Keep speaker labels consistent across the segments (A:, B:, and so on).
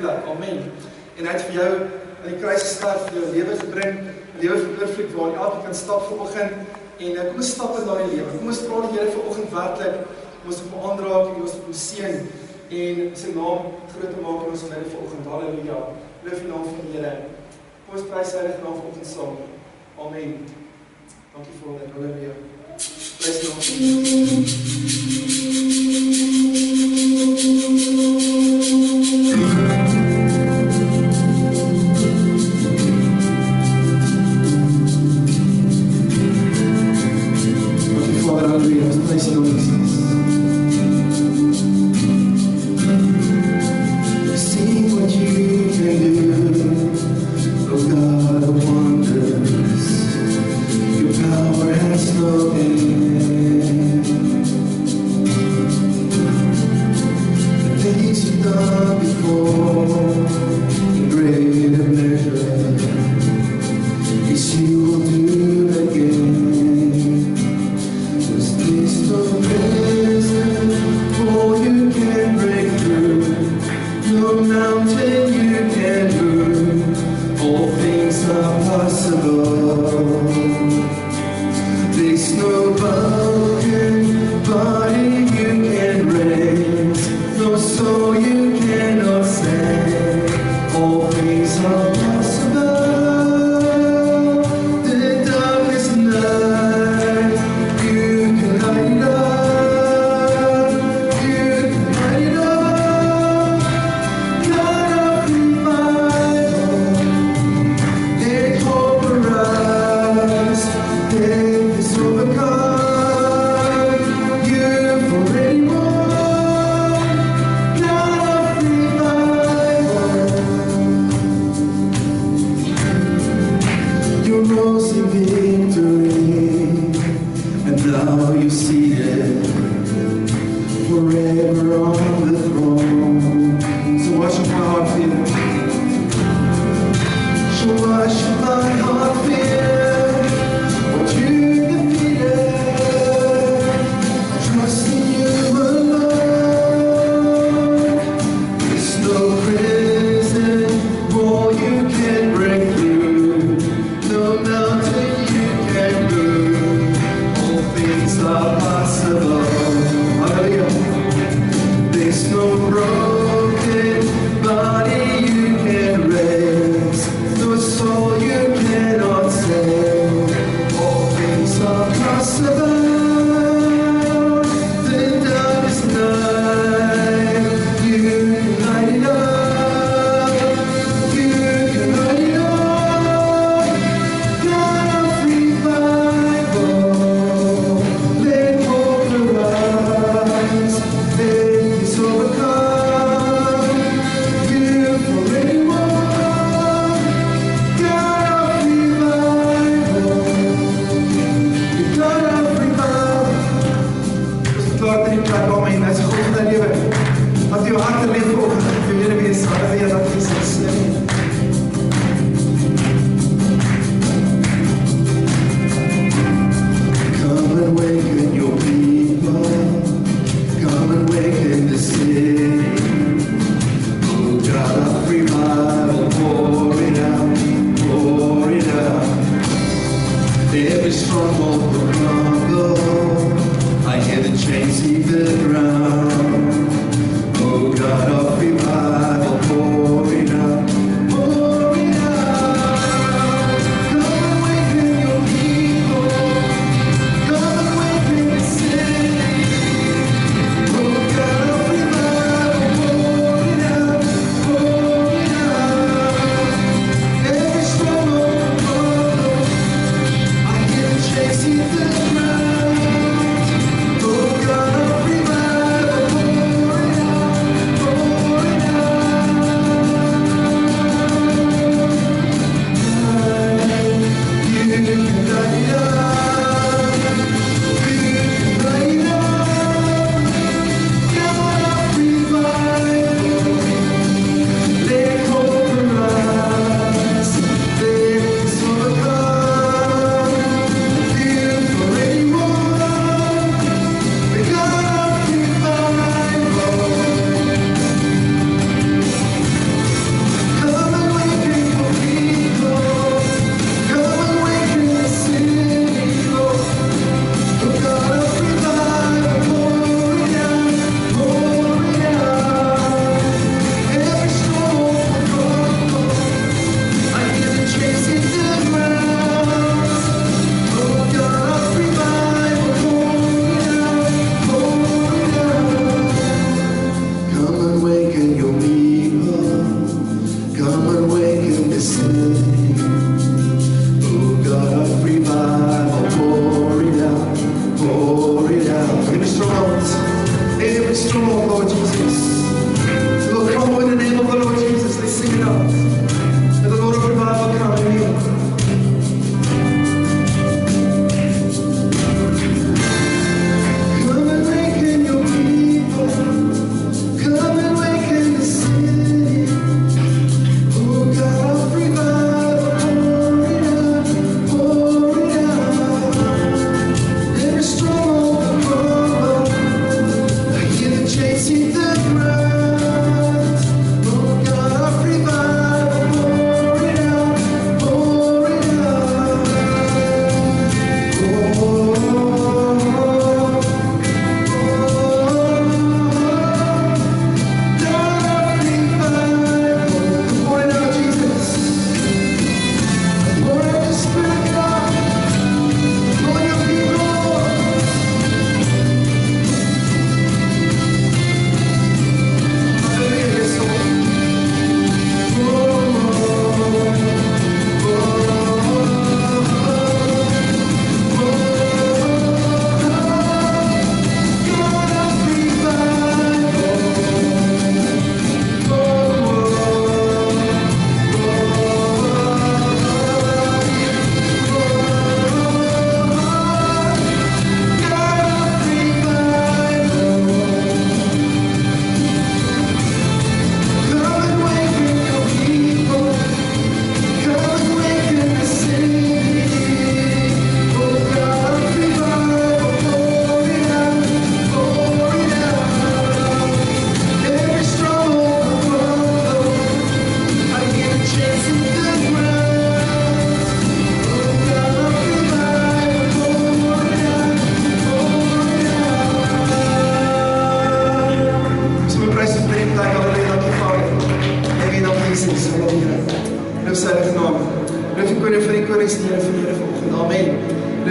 A: plek. Amen. En hy het vir jou aan die kruis gesterf, vir jou lewe gebring, 'n lewe van oorvloed waar jy elke kan stap vanoggend. En kom ons stap in daardie lewe. Kom ons vra die Here vanoggend werklik, kom ons op hom aanraak en ons op hom seën en sy naam groot te maak in ons midde vanoggend. Halleluja. Loof die naam van die Here. Kom ons prys sy heilige naam vanoggend saam. Amen. Dankie Vader. Halleluja. Prys die naam van die
B: Oh God,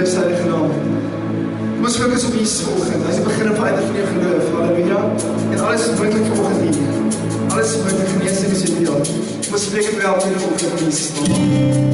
A: geloof sy heilige naam. Kom ons fokus op Jesus vanoggend. Hy is die begin en einde van jou geloof. Halleluja. En alles is moontlik vanoggend hier. Alles is moontlik, genesing is ideaal. Kom ons spreek het wel in die oggend van Jesus naam.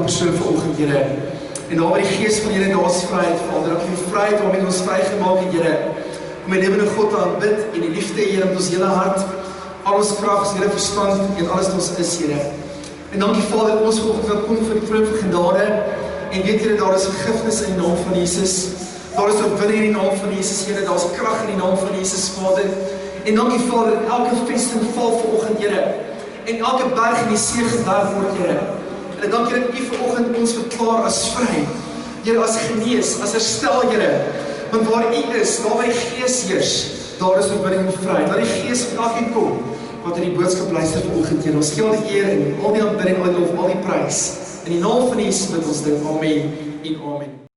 A: persoon vanoggend, Here. En daar waar die Gees van Here, daar is vryheid, Vader. Dankie vir die vryheid waarmee ons vrygemaak het, Here. Om die lewende God te aanbid en die liefde, Here, met ons hele hart, al ons krag, ons hele verstand en alles wat ons is, Here. En dankie, Vader, dat ons vanoggend wil kom vir die troon van genade en weet, Here, daar is vergifnis in die naam van Jesus. Daar is oorwinning in die naam van Jesus, Here. Daar is krag in die naam van Jesus, Vader. En dankie, Vader, dat elke vesting val vanoggend, Here. En elke berg in die see geberg word, Here. En dankie dat U vanoggend ons verklaar as vry. Here, as genees, as herstel, Here. Want waar U is, daar waar die Gees heers, daar is oorwinning en vryheid. Laat die Gees van elkeen kom wat in die boodskap luister vanoggend, Here. Ons gee al die eer en al die aanbidding, al die lof, al die prys. In die naam van Jesus bid ons dit. Amen en amen.